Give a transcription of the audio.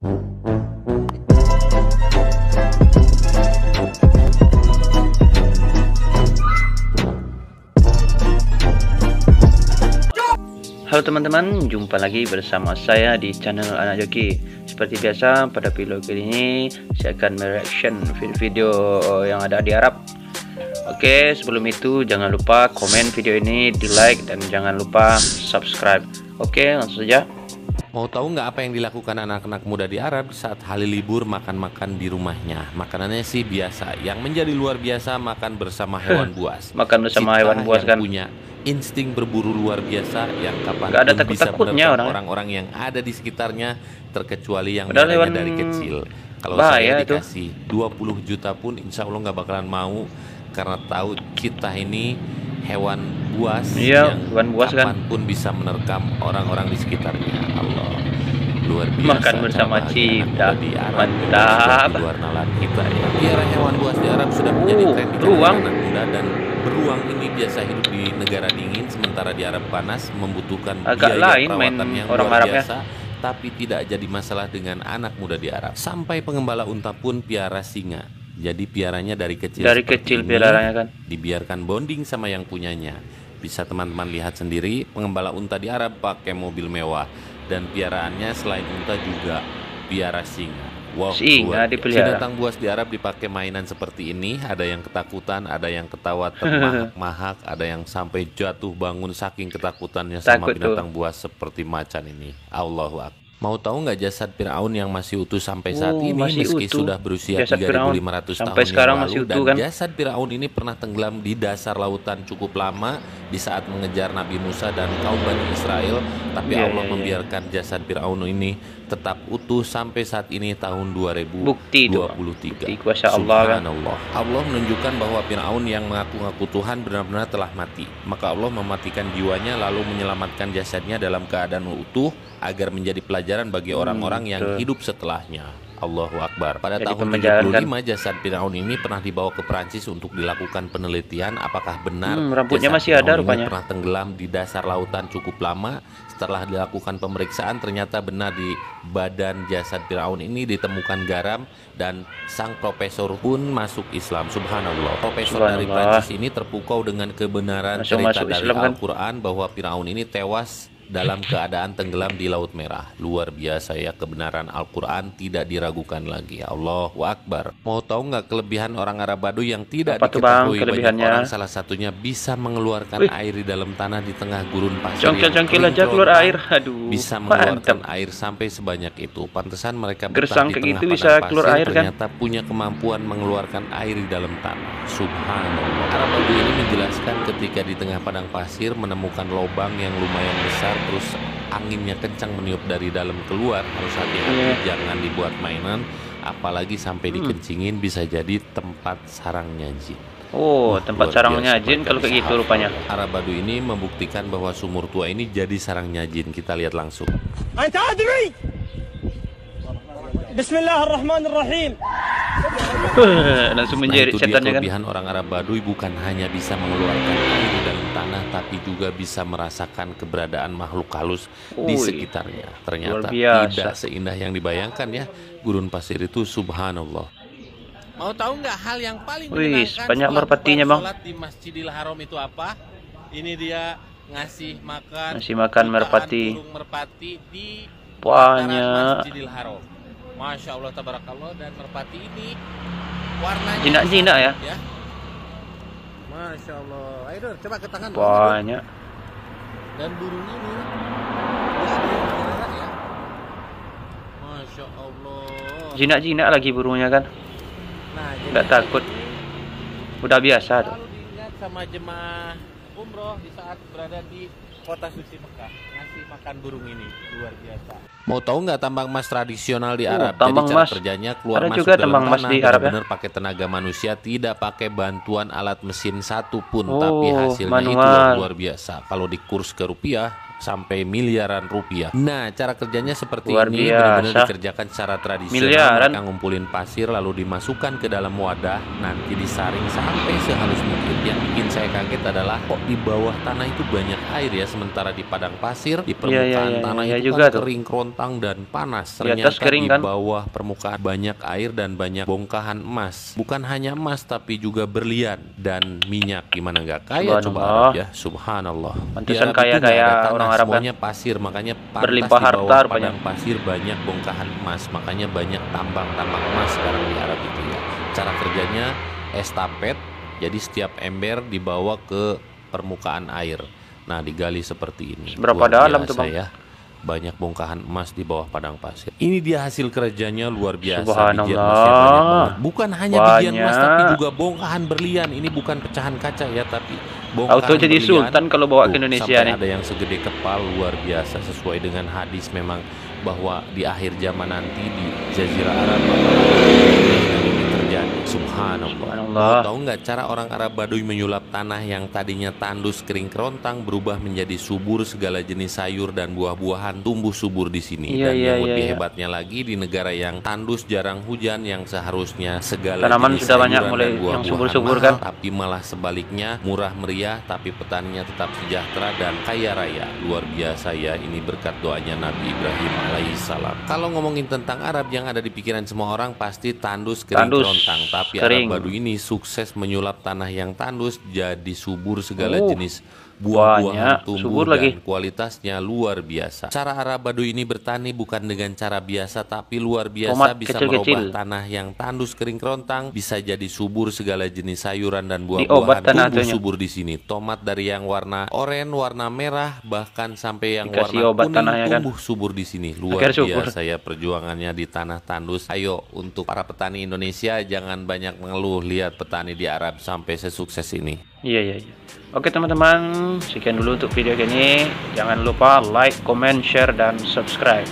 Halo teman-teman, jumpa lagi bersama saya di channel Anak Joki. Seperti biasa, pada video kali ini saya akan mereaction video yang ada di Arab. Oke, sebelum itu jangan lupa komen video ini, di like, dan jangan lupa subscribe. Oke, langsung saja. Mau tahu nggak apa yang dilakukan anak-anak muda di Arab saat hari libur makan-makan di rumahnya? Makanannya sih biasa. Yang menjadi luar biasa, makan bersama hewan buas. Makan bersama hewan buas kan? Punya insting berburu luar biasa yang kapan ada pun bisa takut-takutnya orang-orang yang ada di sekitarnya, terkecuali yang hewan dari kecil. Kalau bahaya saya dikasih 20 juta pun insya Allah nggak bakalan mau, karena tahu kita ini hewan buas yang hewan buas kapanpun bisa menerkam orang-orang di sekitarnya. Allah, luar biasa. Makan bersama cinta, mantap. Di luar nalar kita ya. Piara hewan buas di Arab sudah menjadi tren di beruang anak muda, dan beruang ini biasa hidup di negara dingin, sementara di Arab panas membutuhkan agak biaya lain main perawatan yang orang luar Arabnya. biasa. Tapi tidak jadi masalah dengan anak muda di Arab. Sampai pengembala unta pun piara singa. Jadi piaranya dari kecil. Dari kecil piaranya kan. Dibiarkan bonding sama yang punyanya. Bisa teman-teman lihat sendiri, pengembala unta di Arab pakai mobil mewah, dan piaraannya selain unta juga piara singa. Wow, singa dipelihara. Binatang buas di Arab dipakai mainan seperti ini. Ada yang ketakutan, ada yang ketawa termahak-mahak, ada yang sampai jatuh bangun saking ketakutannya sama binatang buas seperti macan ini. Allahu Akbar. Mau tahu nggak jasad Firaun yang masih utuh sampai saat ini, meski sudah berusia 3.500 tahun sekarang yang lalu, masih utuh, dan kan? jasad Firaun ini pernah tenggelam di dasar lautan cukup lama di saat mengejar Nabi Musa dan kaum Bani Israel, tapi Allah membiarkan jasad Firaun ini tetap utuh sampai saat ini tahun 2023. Bukti, Subhanallah. Allah menunjukkan bahwa Firaun yang mengaku-ngaku Tuhan benar-benar telah mati. Maka Allah mematikan jiwanya lalu menyelamatkan jasadnya dalam keadaan utuh agar menjadi pelajaran bagi orang-orang yang hidup setelahnya. Allahu Akbar. Pada tahun 75 jasad Firaun ini pernah dibawa ke Perancis untuk dilakukan penelitian apakah benar rambutnya masih ada rupanya, pernah tenggelam di dasar lautan cukup lama. Setelah dilakukan pemeriksaan, ternyata benar di badan jasad Firaun ini ditemukan garam, dan sang profesor pun masuk Islam. Subhanallah. Profesor dari Prancis ini terpukau dengan kebenaran cerita dari Al-Quran bahwa Firaun ini tewas dalam keadaan tenggelam di Laut Merah. Luar biasa ya, kebenaran Al-Quran tidak diragukan lagi. Allahu Akbar. Mau tahu nggak kelebihan orang Arab Baduy yang tidak diketahui banyak orang? Salah satunya bisa mengeluarkan air di dalam tanah di tengah gurun pasir. Congkil aja keluar air. Aduh, bisa mengeluarkan air sampai sebanyak itu. Pantesan mereka gersang kayak gitu bisa keluar air, ternyata kan? Punya kemampuan mengeluarkan air di dalam tanah. Subhanallah. Arab Baduy ini menjelaskan ketika di tengah padang pasir menemukan lubang yang lumayan besar, terus anginnya kencang meniup dari dalam keluar, harus hati-hati, jangan dibuat mainan, apalagi sampai dikencingin, bisa jadi tempat sarangnya jin. Tempat sarangnya jin kalau kayak gitu rupanya. Arab Baduy ini membuktikan bahwa sumur tua ini jadi sarangnya jin. Kita lihat langsung. Bismillahirrahmanirrahim. Langsung menjerit setannya kan. Kelebihan orang Arab Baduy bukan hanya bisa mengeluarkan air di dalam tanah, tapi juga bisa merasakan keberadaan makhluk halus di sekitarnya. Ternyata tidak seindah yang dibayangkan ya, gurun pasir itu. Subhanallah. Mau tahu nggak hal yang paling menyenangkan banyak merpatinya, Bang? Sholat di Masjidil Haram itu apa? Ini dia ngasih makan merpati. Burung merpati di banyak Masjidil Haram. Masya Allah, tabarakallah. Dan merpati ini warnanya jinak-jinak ya. Masya Allah. Ayo coba ke tangan. Banyak. Dan burung ini ya. Masya Allah. Jinak-jinak lagi burungnya kan. Nah, nggak takut. Udah biasa tuh. Lalu diingat sama jemaah umroh di saat berada di kota suci Mekah, ngasih makan burung ini. Luar biasa. Mau tahu nggak tambang emas tradisional di Arab? Jadi cara kerjanya keluar masuk juga dalam tambang emas tanah di Arab ya? benar pakai tenaga manusia, tidak pakai bantuan alat mesin satu pun, tapi hasilnya itu luar biasa. Kalau dikurs ke rupiah sampai miliaran rupiah. Nah, cara kerjanya seperti Luar ini, biasa. benar-benar dikerjakan secara tradisional. Miliaran. Mereka ngumpulin pasir lalu dimasukkan ke dalam wadah, nanti disaring sampai sehalus mungkin. Yang bikin saya kaget adalah kok di bawah tanah itu banyak air ya, sementara di padang pasir, di permukaan tanah itu juga kan kering, kerontang dan panas. Di atas Ternyata kering, di kan? bawah permukaan banyak air dan banyak bongkahan emas. Bukan hanya emas tapi juga berlian dan minyak. Gimana nggak kaya coba Arab ya? Subhanallah. Pantesan Di Arab itu nggak ada kaya-kaya tanah, orang Arab, kan? semuanya pasir, makanya pantas Berlimpah di harta bawah rupanya. padang pasir banyak bongkahan emas, makanya banyak tambang-tambang emas sekarang di Arab itu ya. Cara kerjanya estafet, jadi setiap ember dibawa ke permukaan air. Nah, digali seperti ini. Berapa Luar dalam tuh, biasa Bang? ya. Banyak bongkahan emas di bawah padang pasir. Ini dia hasil kerjanya, luar biasa. Subhanallah. Bijian emasnya banyak banget. Bukan hanya bijian emas Banyak. tapi juga bongkahan berlian. Ini bukan pecahan kaca ya, tapi bongkahan Auto jadi berlian. sultan kalau bawa ke Tuh, Indonesia sampai nih. ada yang segede kepal, luar biasa. Sesuai dengan hadis memang bahwa di akhir zaman nanti di Jazirah Arab ini terjadi. Subhanallah. Tahu nggak cara orang Arab Baduy menyulap tanah yang tadinya tandus kering kerontang berubah menjadi subur, segala jenis sayur dan buah-buahan tumbuh subur di sini. Dan yang lebih hebatnya lagi, di negara yang tandus jarang hujan, yang seharusnya segala tanaman jenis sudah banyak sayuran mulai dan yang buah-buahan subur-subur, mahal, kan? tapi malah sebaliknya murah meriah, tapi petaninya tetap sejahtera dan kaya raya. Luar biasa ya, ini berkat doanya Nabi Ibrahim alaihissalam. Kalau ngomongin tentang Arab, yang ada di pikiran semua orang pasti tandus kering kerontang, tapi kering. Arab Baduy ini sukses menyulap tanah yang tandus jadi subur, segala jenis buah-buahan tumbuh dan kualitasnya luar biasa. Cara Arab Baduy ini bertani bukan dengan cara biasa, tapi luar biasa. Tomat bisa kecil-kecil. merubah tanah yang tandus kering kerontang bisa jadi subur, segala jenis sayuran dan Diobat buah-buahan tanah tumbuh itunya. subur di sini. Tomat dari yang warna oranye, warna merah, bahkan sampai yang Dikasih warna obat kuning tanahnya, kan? tumbuh subur di sini. Luar Akhir subur. biasa ya perjuangannya di tanah tandus. Ayo, untuk para petani Indonesia jangan banyak mengeluh, lihat petani di Arab sampai sesukses ini. Iya. Oke teman-teman, sekian dulu untuk video ini. Jangan lupa like, comment, share, dan subscribe.